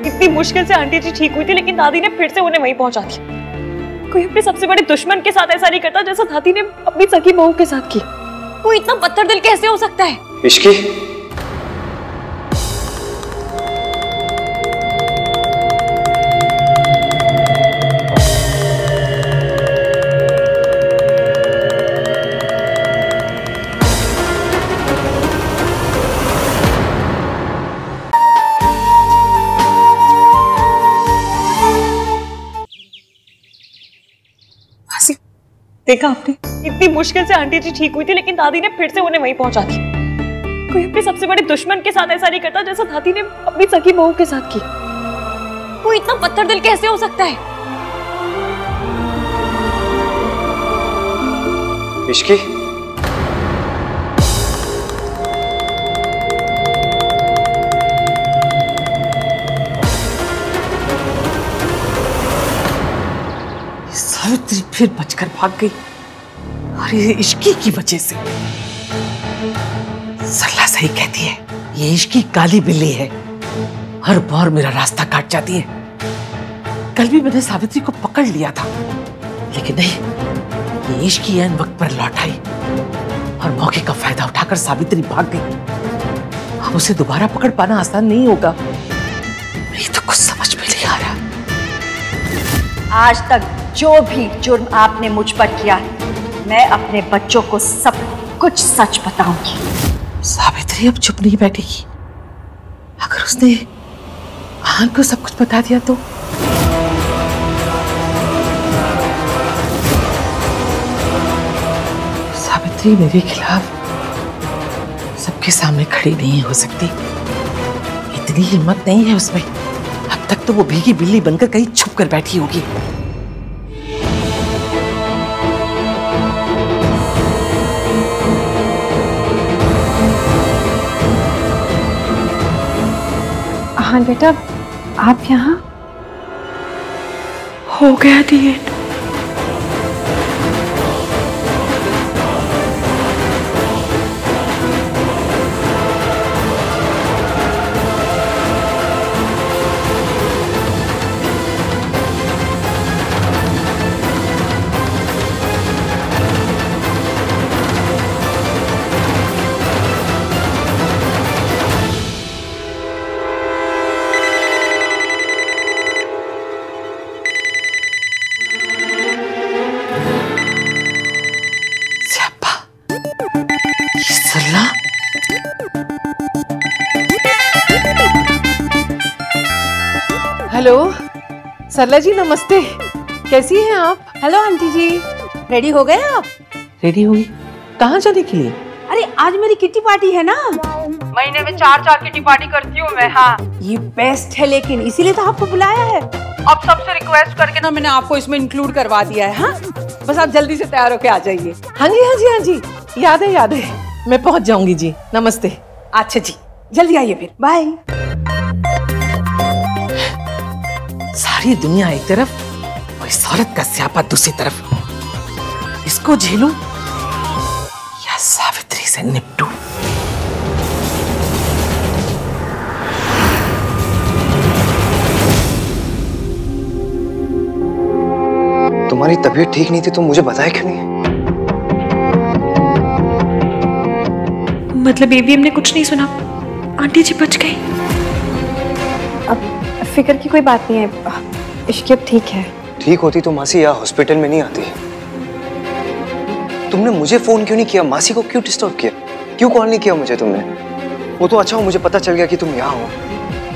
इतनी मुश्किल से आंटी जी ठीक हुई थी लेकिन दादी ने फिर से उन्हें वहीं पहुंचा दिया। कोई अपने सबसे बड़े दुश्मन के साथ ऐसा नहीं करता जैसा दादी ने अपनी सगी बहू के साथ की। वो इतना पत्थर दिल कैसे हो सकता है? इश्की, देखा आपने, इतनी मुश्किल से आंटी जी ठीक हुई थी लेकिन दादी ने फिर से उन्हें वहीं पहुंचा दिया। कोई अपने सबसे बड़े दुश्मन के साथ ऐसा नहीं करता जैसा दादी ने अपनी सगी बहू के साथ की। वो इतना पत्थर दिल कैसे हो सकता है? इश्की, सावित्री फिर बचकर भाग गई और ये इश्की की वजह से। सरला सही कहती है, ये इश्की काली बिल्ली है, हर बार मेरा रास्ता काट जाती है। कल भी मैंने सावित्री को पकड़ लिया था लेकिन नहीं, ये इश्की ऐन वक्त पर लौट आई और मौके का फायदा उठाकर सावित्री भाग गई। अब उसे दोबारा पकड़ पाना आसान नहीं होगा। मेरी तो कुछ समझ में नहीं आ रहा। आज तक जो भी जुर्म आपने मुझ पर किया है, मैं अपने बच्चों को सब कुछ सच बताऊंगी। सावित्री अब चुप नहीं बैठेगी। अगर उसने आन को सब कुछ बता दिया तो सावित्री मेरे खिलाफ सबके सामने खड़ी नहीं हो सकती। इतनी हिम्मत नहीं है उसमें। अब तक तो वो भीगी बिल्ली बनकर कहीं छुप कर बैठी होगी। हाँ बेटा, आप यहाँ? हो गया दिए। हेलो सरला जी, नमस्ते। कैसी हैं आप? हेलो आंटी जी, रेडी हो गए आप? रेडी होगी? कहाँ जाने के लिए? अरे आज मेरी किटी पार्टी है ना, महीने में 4 किटी पार्टी करती हूँ मैं। हाँ, ये बेस्ट है लेकिन इसीलिए तो आपको बुलाया है। अब सबसे रिक्वेस्ट करके ना मैंने आपको इसमें इंक्लूड करवा दिया है। हाँ, बस आप जल्दी से तैयार होके आ जाइए। हाँ जी हाँ जी हाँ जी, याद है याद है, मैं पहुंच जाऊंगी जी। नमस्ते। अच्छा जी, जल्दी आइए फिर, बाय। सारी दुनिया एक तरफ और इस औरत का स्यापा दूसरी तरफ। इसको झेलूं या सावित्री से निपटूं? तुम्हारी तबीयत ठीक नहीं थी तो मुझे बताया क्यों नहीं? मतलब एवीएम ने कुछ नहीं सुना, आंटी जी बच गई। अब फिक्र की कोई बात नहीं है, इश्की अब ठीक है। ठीक होती तो मासी यहाँ हॉस्पिटल में नहीं आती। तुमने मुझे फोन क्यों नहीं किया? मासी को क्यों डिस्टर्ब किया? क्यों कॉल नहीं किया मुझे तुमने? वो तो अच्छा हो मुझे पता चल गया कि तुम यहाँ हो।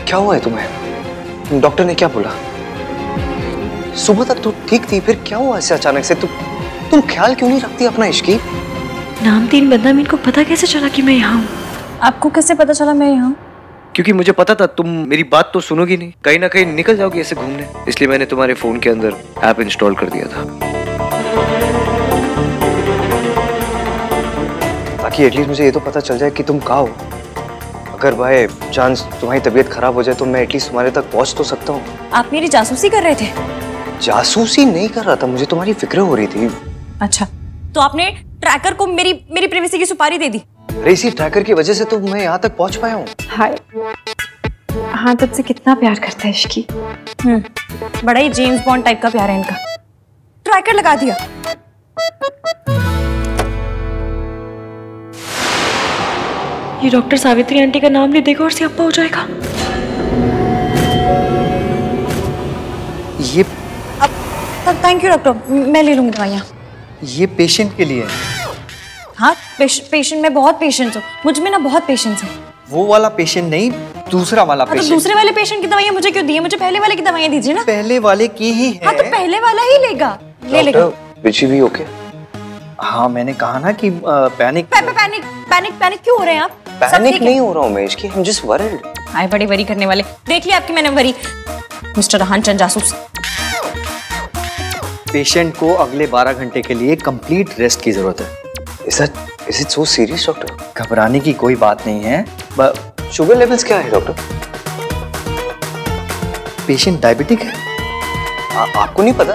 क्या हुआ है तुम्हें? डॉक्टर ने क्या बोला? सुबह तक तो ठीक थी, फिर क्या हुआ ऐसे अचानक से? तुम ख्याल क्यों नहीं रखती अपना इश्की? नाम तीन बदनामी, इनको पता कैसे चला कि मैं यहाँ हूँ? आपको कैसे पता चला मैं यहाँ? क्योंकि मुझे पता था तुम मेरी बात तो सुनोगी नहीं, कहीं ना कहीं निकल जाओगी ऐसे घूमने, इसलिए मैंने तुम्हारे फोन के अंदर ऐप इंस्टॉल कर दिया था ताकि एटलीस्ट मुझे ये तो पता चल जाए कि तुम कहाँ हो। अगर बाय चांस तुम्हारी तबीयत खराब हो जाए तो मैं एटलीस्ट तुम्हारे तक पहुंच तो सकता हूँ। आप मेरी जासूसी कर रहे थे? जासूसी नहीं कर रहा था, मुझे तुम्हारी फिक्र हो रही थी। अच्छा, तो आपने ट्रैकर को मेरी प्राइवेसी की सुपारी दे दी? अरे इसी ट्रैकर की वजह से तो मैं यहाँ तक पहुंच पाया हूँ। हाय, हाँ तुझसे कितना प्यार करता है इश्की। बड़ा ही जेम्स बॉन्ड टाइप का प्यार है इनका। ट्रैकर लगा दिया। ये डॉक्टर सावित्री आंटी का नाम नहीं देगा और सियाप्पा हो जाएगा। ये थैंक यू डॉक्टर, मैं ले लूंगी दवाइयाँ। ये पेशेंट के लिए है। हाँ पेशेंट, मैं बहुत पेशेंट हूँ, मुझ में ना बहुत पेशेंस है। वो वाला पेशेंट नहीं, दूसरा वाला पेशेंट। तो दूसरे वाले पेशेंट की दवाइयाँ मुझे क्यों दी है? मुझे पहले वाले की दवाइयाँ दीजिए ना। पहले वाले की ही है। हाँ तो पहले वाला ही लेगा, ले लेगा। विची भी ओके? हाँ मैंने कहा ना कि पैनिक पैनिक क्यों हो रहे हैं आप? पैनिक नहीं हो रहा हूँ मैं इसकी, I'm just worried। हाय बड़ी वरी करने वाले, देख लिया आपकी मैंने वरी। मिस्टर रहान चंद जासूस। पेशेंट को अगले 12 घंटे के लिए कंप्लीट रेस्ट की जरूरत है। Is it so serious doctor? घबराने की कोई बात नहीं है। शुगर लेवल्स क्या है डॉक्टर? पेशेंट डायबिटिक है। आपको नहीं पता?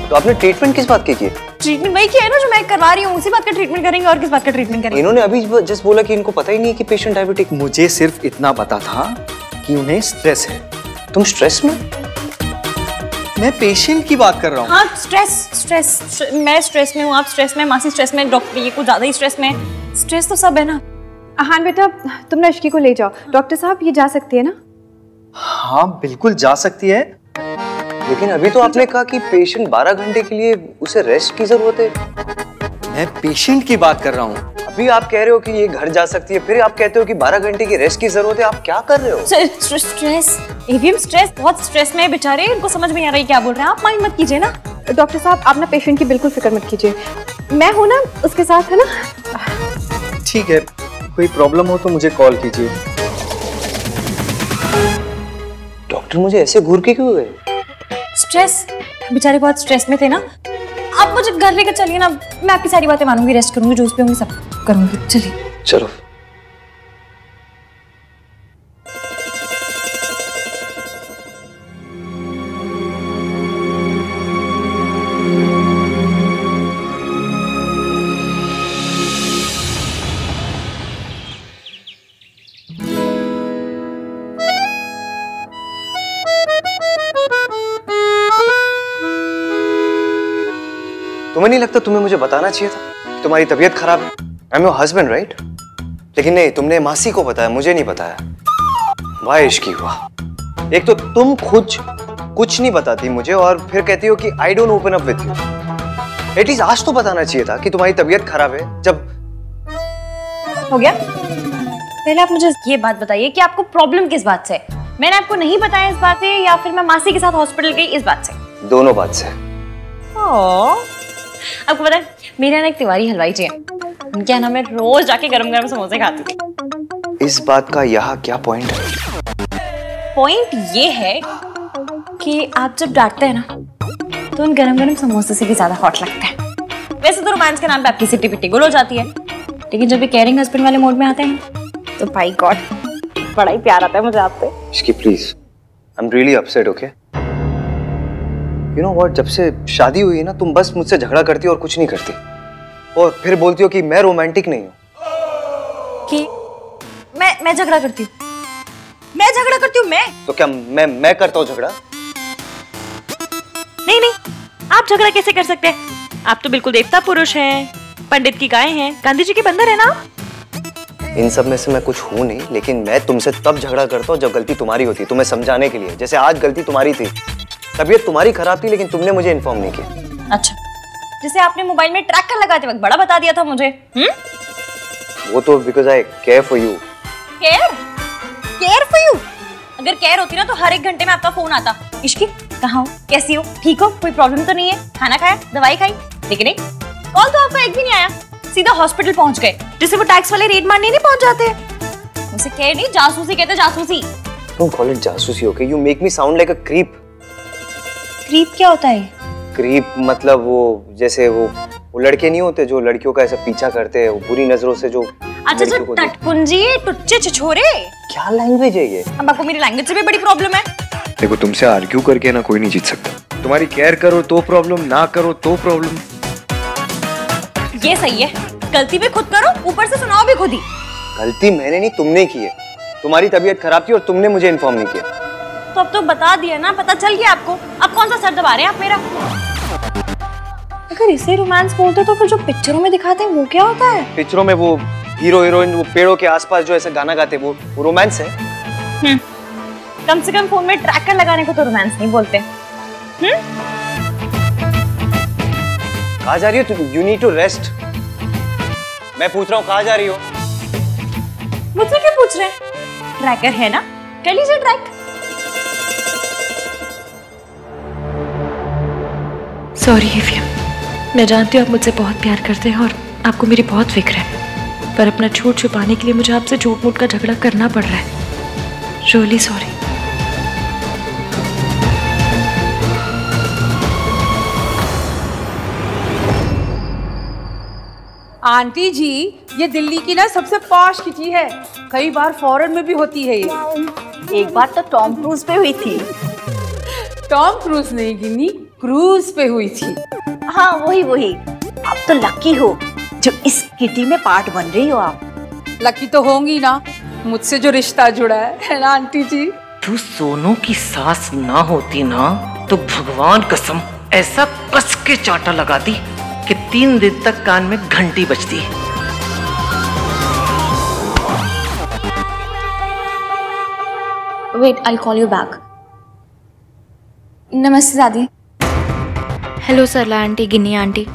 तो आपने ट्रीटमेंट किस बात की है? ट्रीटमेंट वही किया है ना जो मैं करवा रही हूँ, उसी बात का ट्रीटमेंट करेंगे। और किस बात का ट्रीटमेंट करेंगे? इन्होंने अभी जस्ट बोला कि इनको पता ही नहीं है कि पेशेंट डायबिटिक। मुझे सिर्फ इतना पता था कि उन्हें स्ट्रेस है। तुम स्ट्रेस में? मैं पेशेंट की बात कर रहा हूँ। हाँ स्ट्रेस, मैं स्ट्रेस में हूँ, आप स्ट्रेस में, मासी स्ट्रेस में, डॉक्टर ये कुछ ज्यादा ही स्ट्रेस में। स्ट्रेस तो सब है ना। हाँ बेटा, तुम ना इश्की को ले जाओ। डॉक्टर साहब ये जा सकती है ना? हाँ बिल्कुल जा सकती है, लेकिन अभी तो आपने कहा कि पेशेंट 12 घंटे के लिए उसे रेस्ट की जरूरत है। मैं पेशेंट की बात कर रहा हूँ। अभी आप कह रहे हो कि ये घर जा सकती है, फिर आप कहते हो कि 12 घंटे की रेस्ट की जरूरत है। आप क्या कर रहे हो? स्ट्रेस, एवीएम स्ट्रेस, बहुत स्ट्रेस में है बेचारे, इनको समझ में नहीं आ रही क्या बोल रहे हैं। आप माइंड मत कीजिए ना। डॉक्टर साहब आप ना पेशेंट की बिल्कुल फिक्र मत कीजिए, मैं हूं ना उसके साथ, है ना? ठीक है, कोई प्रॉब्लम हो तो मुझे कॉल कीजिए। डॉक्टर मुझे ऐसे घूर के क्यों गए? स्ट्रेस, बेचारे बहुत स्ट्रेस में थे ना। आप मुझे घर लेकर चलिए ना, मैं आपकी सारी बातें मानूंगी, रेस्ट करूंगी, जूस पीऊंगी, सब करूंगी। चलिए चलो। तुम्हें नहीं लगता तुम्हें मुझे बताना चाहिए था कि तुम्हारी तबीयत खराब है? I am your husband right? लेकिन नहीं, तुमने मासी को बताया, मुझे नहीं बताया। वाह इश्की वाह। एक तो तुम खुद कुछ नहीं बताती मुझे और फिर कहती हो कि I don't open up with you. At least आज तो बताना चाहिए था कि तुम्हारी तबीयत खराब है। जब हो गया, पहले आप मुझे ये बात बताइए कि आपको प्रॉब्लम किस बात से? मैंने आपको नहीं बताया इस बात से, या फिर मैं मासी के साथ हॉस्पिटल गई इस बात से? दोनों बात से। आपको पता है मेरे यहाँ एक तिवारी हलवाई जी है, उनके यहाँ मैं रोज जाके गरम गरम समोसे खाती थी। इस बात का यहाँ क्या पॉइंट है? पॉइंट ये है कि आप जब डांटते हैं ना तो उन गरम गरम समोसे से भी ज्यादा हॉट लगता है। वैसे तो रोमांस के नाम पे आपकी सिटी पिट्टी गुल हो जाती है, लेकिन जब भी केयरिंग हस्बैंड वाले मोड में आते हैं तो भाई गॉड बड़ा ही प्यार आता है मुझे आपसे। इसकी please, I am really upset, okay? You know what, जब से शादी हुई है ना तुम बस मुझसे झगड़ा करती हो और कुछ नहीं करती, और फिर बोलती हो कि मैं रोमांटिक नहीं हूँ। कि मैं झगड़ा करती हूँ? मैं झगड़ा करती हूँ? मैं तो क्या मैं करता हूँ झगड़ा? नहीं, आप झगड़ा कैसे कर सकते हैं? आप तो बिल्कुल देवता पुरुष हैं, पंडित की गाय हैं, गांधी जी के बंदर है ना। इन सब में से मैं कुछ हूँ नहीं, लेकिन मैं तुमसे तब झगड़ा करता हूँ जब गलती तुम्हारी होती है, तुम्हें समझाने के लिए। जैसे आज गलती तुम्हारी थी, तबीयत तुम्हारी खराब थी, लेकिन तुमने मुझे इन्फॉर्म नहीं किया। अच्छा, जैसे आपने मोबाइल में ट्रैकर लगाते वक्त बड़ा बता दिया था मुझे। वो तो because I care for you. Care for you? अगर केयर होती ना तो हर 1 घंटे में आपका फोन आता, इश्की कहाँ हो, कैसी हो, ठीक हो, कोई प्रॉब्लम तो नहीं है, खाना खाया, दवाई खाई? लेकिन नहीं, कॉल तो आपका एक भी नहीं आया, सीधा हॉस्पिटल पहुंच गए, जिससे वो टैक्स वाले रेड मारने नहीं पहुंच जाते। उसे केयर नहीं, जासूसी कहते, जासूसी। डोंट कॉल इट जासूसी, okay? You make me sound like a creep. Creep क्या होता है? क्रीप मतलब वो जैसे वो लड़के नहीं होते जो लड़कियों का ऐसा पीछा करते हैं, वो बुरी नजरों से जो। अच्छा टटकुंजी टुच्चे छिछोरे। क्या लैंग्वेज है ये? अब आपको मेरी लैंग्वेज से भी बड़ी प्रॉब्लम है। देखो तुमसे आर्ग्यू करके ना कोई नहीं जीत सकता। तुम्हारी केयर करो तो प्रॉब्लम, ना करो तो प्रॉब्लम। ये सही है, गलती भी खुद करो, ऊपर से सुनाओ भी खुद ही। गलती मैंने नहीं, तुमने की है। तुम्हारी तबीयत खराब थी और तुमने मुझे इन्फॉर्म नहीं किया। तो अब तो बता दिया ना, पता चल गया आपको। अब कौन सा सर दबा रहे हैं आप मेरा? अगर इसे रोमांस बोलते तो फिर जो पिक्चरों में दिखाते हैं वो क्या होता है? पिक्चरों में वो हीरो हीरोइन वो पेड़ों के आसपास जो ऐसे गाना गाते वो रोमांस है। कम से कम फोन में ट्रैकर लगाने को तो रोमांस नहीं बोलते। कहाँ जा रही हो तुम? You need to rest. मैं पूछ रहा हूँ कहाँ जा रही हो? मुझसे क्या पूछ रहे हैं? ट्रैकर है ना, कर लीजिए ट्रैक। सॉरी एफिया, मैं जानती हूँ आप मुझसे बहुत प्यार करते हैं और आपको मेरी बहुत फिक्र है, पर अपना झूठ छुपाने के लिए मुझे आपसे झूठ मूठ का झगड़ा करना पड़ रहा है। Really sorry. आंटी जी, ये दिल्ली की ना सबसे पॉश किटी है। कई बार फॉरेन में भी होती है ये। एक बार तो टॉम क्रूज पे हुई थी। टॉम क्रूज नहीं गिनी, क्रूज पे हुई थी। हाँ वही। आप तो लकी हो जो इस किटी में पार्ट बन रही हो। आप लकी तो होंगी ना, मुझसे जो रिश्ता जुड़ा है ना आंटी जी। तू सोनू की सास ना होती ना तो भगवान कसम ऐसा कस के चांटा लगाती कि 3 दिन तक कान में घंटी बजती। Wait, I'll call you back. नमस्ते दादी। हेलो सरला आंटी, गिन्नी आंटी।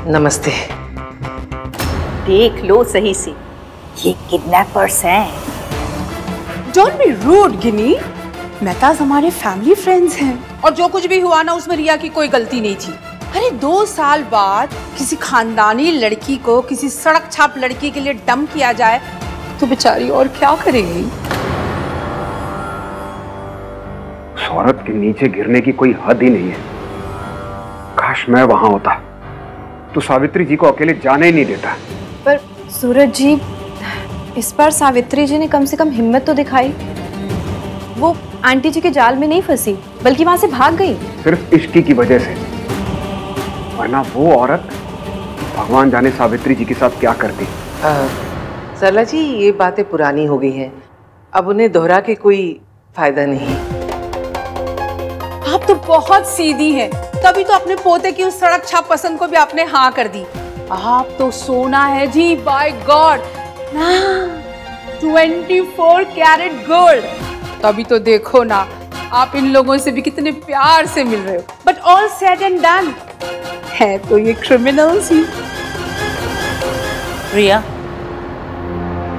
नमस्ते। देख लो सही से, ये किडनैपर्स हैं। Don't be rude, गिनी। मेहताज हमारे फैमिली फ्रेंड्स हैं और जो कुछ भी हुआ ना उसमें रिया की कोई गलती नहीं थी। अरे 2 साल बाद किसी खानदानी लड़की को किसी सड़क छाप लड़की के लिए डंप किया जाए तो बेचारी और क्या करेगी? उस औरत के नीचे गिरने की कोई हद ही नहीं है। काश मैं वहां होता तो सावित्री जी को अकेले जाने ही नहीं देता। पर सूरज जी, इस बार सावित्री जी ने कम से कम हिम्मत तो दिखाई। वो आंटी जी के जाल में नहीं फंसी बल्कि वहां से भाग गई। सिर्फ इश्की की वजह से, वरना वो औरत भगवान जाने सावित्री जी के साथ क्या करती। सरला जी, ये बातें पुरानी हो गई हैं, अब उन्हें दोहरा के कोई फायदा नहीं। आप तो बहुत सीधी हैं, तभी तो अपने पोते की उस सड़क छाप पसंद को भी आपने हाँ कर दी। आप तो सोना है जी, बाय गॉड। 24 carat gold. तभी तो देखो ना, आप इन लोगों से भी कितने प्यार से मिल रहे हो। But all said and done, है तो ये क्रिमिनल्स ही। रिया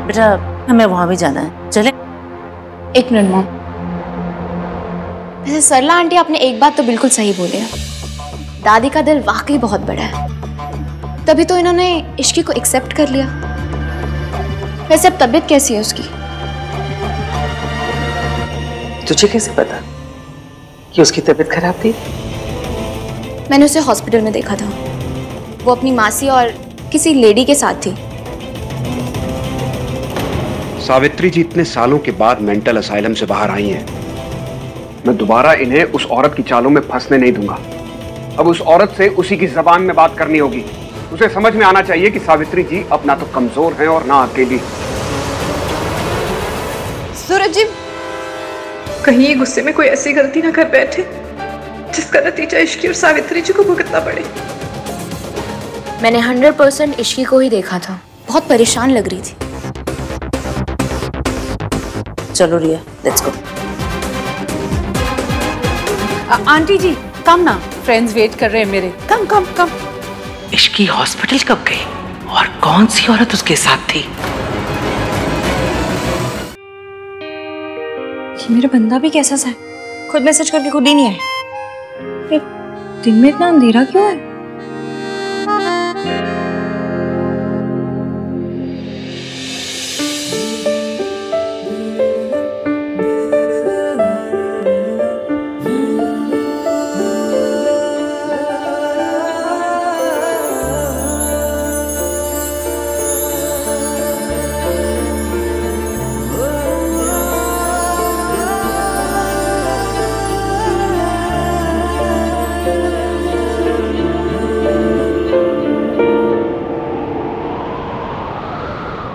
बेटा, हमें वहां भी जाना है, चले? 1 मिनट मॉम। वैसे सरला आंटी, आपने एक बात तो बिल्कुल सही बोली है। दादी का दिल वाकई बहुत बड़ा है, तभी तो इन्होंने इश्की को एक्सेप्ट कर लिया। वैसे अब तबीयत कैसी है उसकी? तुझे कैसे पता कि उसकी तबीयत खराब थी? मैंने उसे हॉस्पिटल में देखा था। वो अपनी मासी और किसी लेडी के साथ थी। सावित्री जी इतने सालों के बाद मेंटल असाइलम से बाहर आई हैं। मैं दोबारा इन्हें उस औरत की चालों में फंसने नहीं दूंगा। अब उस औरत से उसी की जबान में बात करनी होगी। उसे समझ में आना चाहिए कि सावित्री जी अब ना तो कमजोर हैं और ना अकेली। सूरज जी, कहीं ये गुस्से में कोई ऐसी गलती ना कर बैठे जिसका नतीजा इश्की और सावित्री जी को भुगतना पड़े। मैंने 100% इश्की को ही देखा था, बहुत परेशान लग रही थी। चलो रिया, लेट्स गो। आंटी जी कम ना, फ्रेंड्स वेट कर रहे हैं मेरे। कम कम कम। इश्की हॉस्पिटल कब गई और कौन सी औरत उसके साथ थी? ये मेरा बंदा भी कैसा सा है, खुद मैसेज करके खुद ही नहीं आए। दिन में इतना अंधेरा क्यों है?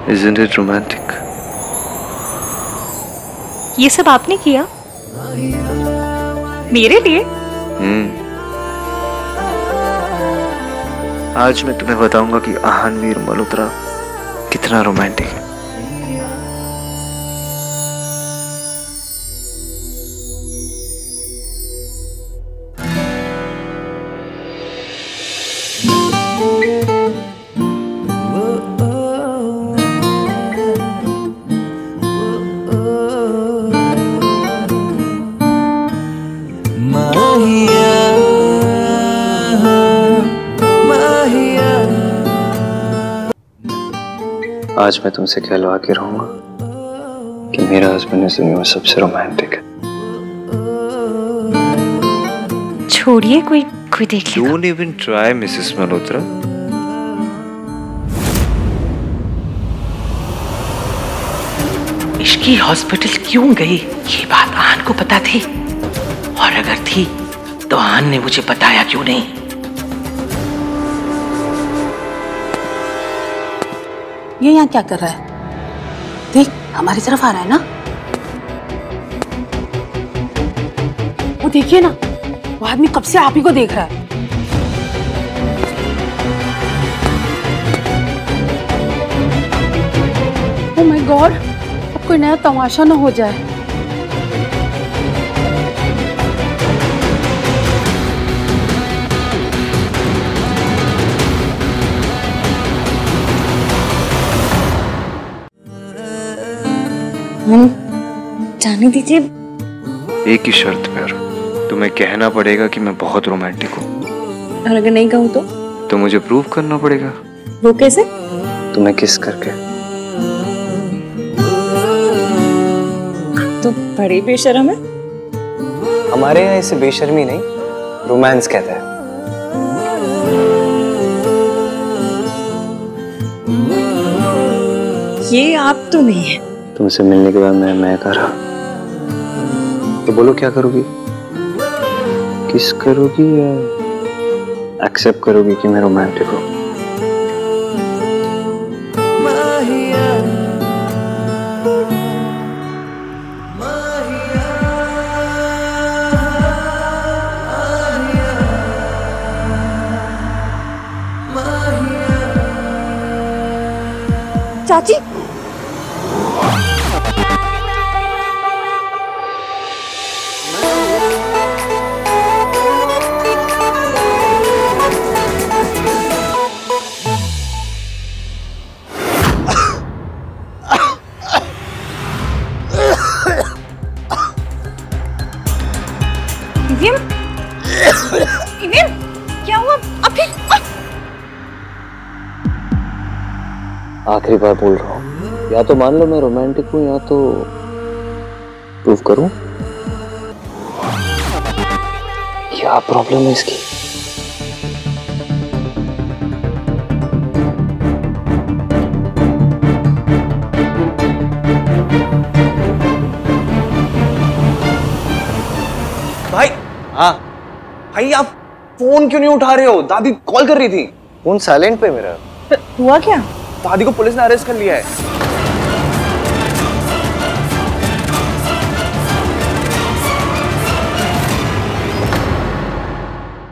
Isn't it romantic? ये सब आपने किया मेरे लिए? आज मैं तुम्हें बताऊंगा कि आहानवीर मल्होत्रा कितना रोमांटिक है। आज मैं तुमसे कहलवा के रहूंगा कि मेरा हस्बैंड इस दुनिया में सबसे रोमांटिक है। छोड़िए, कोई देख लेगा। Don't even try, Mrs Malhotra. Ishki hospital क्यों गई ये बात आन को पता थी, और अगर थी तो आन ने मुझे बताया क्यों नहीं? ये यहाँ क्या कर रहा है? देख, हमारी तरफ आ रहा है ना। वो देखिए ना, वो आदमी कब से आप ही को देख रहा है। ओह माय गॉड, अब कोई नया तमाशा ना हो जाए। जाने दीजिए। एक ही शर्त पर, तुम्हें कहना पड़ेगा कि मैं बहुत रोमांटिक हूँ। और अगर नहीं कहूँ तो मुझे प्रूव करना पड़ेगा। वो कैसे? तुम्हें किस करके। तो बड़ी बेशर्म है। हमारे यहाँ इसे बेशर्मी नहीं, रोमांस कहते हैं। ये आप तो नहीं है। तुमसे मिलने के बाद मैं कह रहा, तो बोलो क्या करोगी? किस करोगी या एक्सेप्ट करोगी कि मैं रोमांटिक हूँ? चाची, क्या हुआ? अभी आखिरी बार बोल रहा हूँ, या तो मान लो मैं रोमांटिक हूँ या तो प्रूव करूँ। क्या प्रॉब्लम है इसकी? भाई। हाँ भाई, आप फोन क्यों नहीं उठा रहे हो? दादी कॉल कर रही थी। फोन साइलेंट पे मेरा। हुआ क्या? दादी को पुलिस ने अरेस्ट कर लिया है।